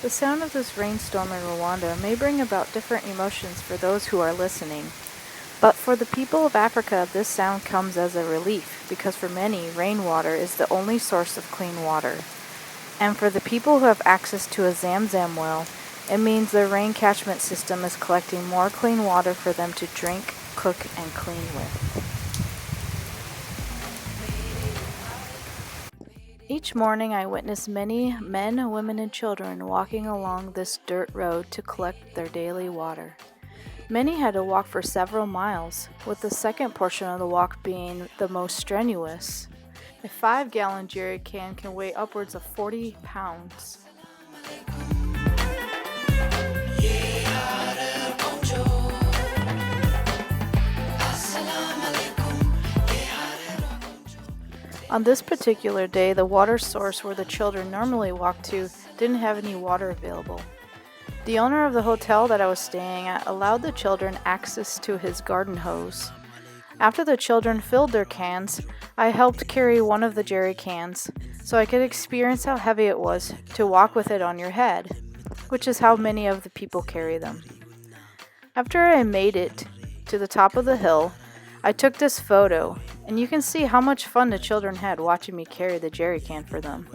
The sound of this rainstorm in Rwanda may bring about different emotions for those who are listening. But for the people of Africa, this sound comes as a relief, because for many, rainwater is the only source of clean water. And for the people who have access to a Zamzam well, it means their rain catchment system is collecting more clean water for them to drink, cook, and clean with. Each morning I witness many men, women, and children walking along this dirt road to collect their daily water. Many had to walk for several miles, with the second portion of the walk being the most strenuous. A 5-gallon jerry can weigh upwards of 40 pounds. On this particular day, the water source where the children normally walk to didn't have any water available. The owner of the hotel that I was staying at allowed the children access to his garden hose. After the children filled their cans, I helped carry one of the jerry cans so I could experience how heavy it was to walk with it on your head, which is how many of the people carry them. After I made it to the top of the hill, I took this photo, and you can see how much fun the children had watching me carry the jerry can for them.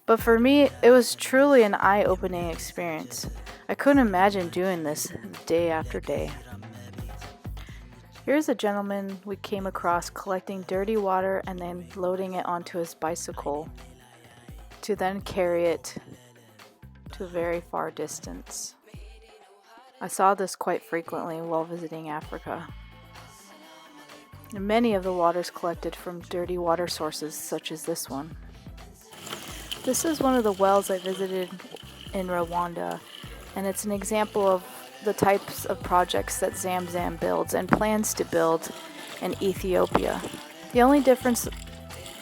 But for me, it was truly an eye-opening experience. I couldn't imagine doing this day after day. Here's a gentleman we came across collecting dirty water and then loading it onto his bicycle to then carry it to a very far distance. I saw this quite frequently while visiting Africa. And many of the waters collected from dirty water sources such as this one. This is one of the wells I visited in Rwanda, and it's an example of the types of projects that Zamzam builds and plans to build in Ethiopia. The only difference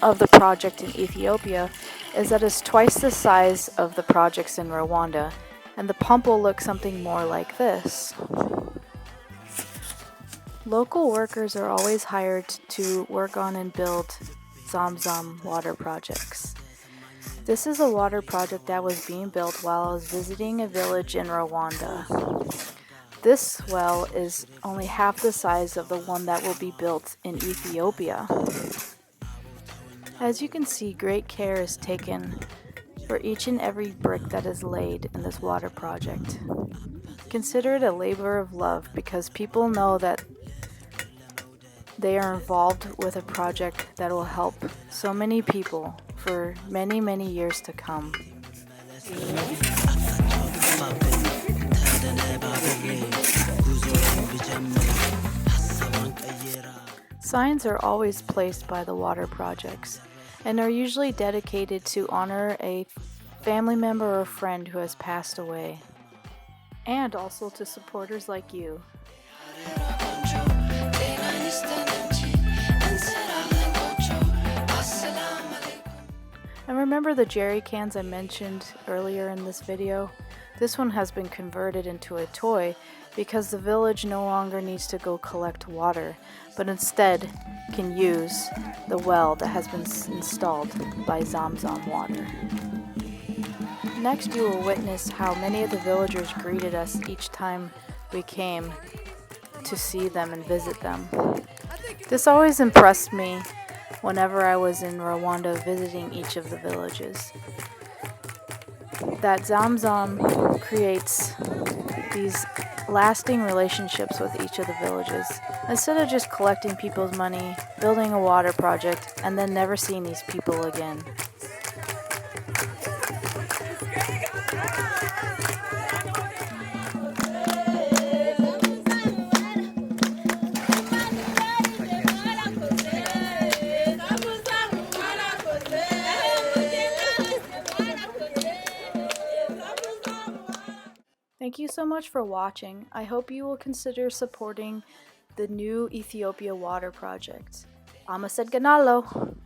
of the project in Ethiopia is that it's twice the size of the projects in Rwanda, and the pump will look something more like this. Local workers are always hired to work on and build Zamzam water projects. This is a water project that was being built while I was visiting a village in Rwanda. This well is only half the size of the one that will be built in Ethiopia. As you can see, great care is taken for each and every brick that is laid in this water project. Consider it a labor of love because people know that they are involved with a project that will help so many people for many, many years to come. Signs are always placed by the water projects and are usually dedicated to honor a family member or friend who has passed away, and also to supporters like you. And remember the jerry cans I mentioned earlier in this video? This one has been converted into a toy because the village no longer needs to go collect water, but instead can use the well that has been installed by Zamzam Water. Next, you will witness how many of the villagers greeted us each time we came to see them and visit them. This always impressed me whenever I was in Rwanda visiting each of the villages. That Zamzam creates these lasting relationships with each of the villages. Instead of just collecting people's money, building a water project, and then never seeing these people again. Thank you so much for watching. I hope you will consider supporting the new Ethiopia Water Project. Ama said Ganalo!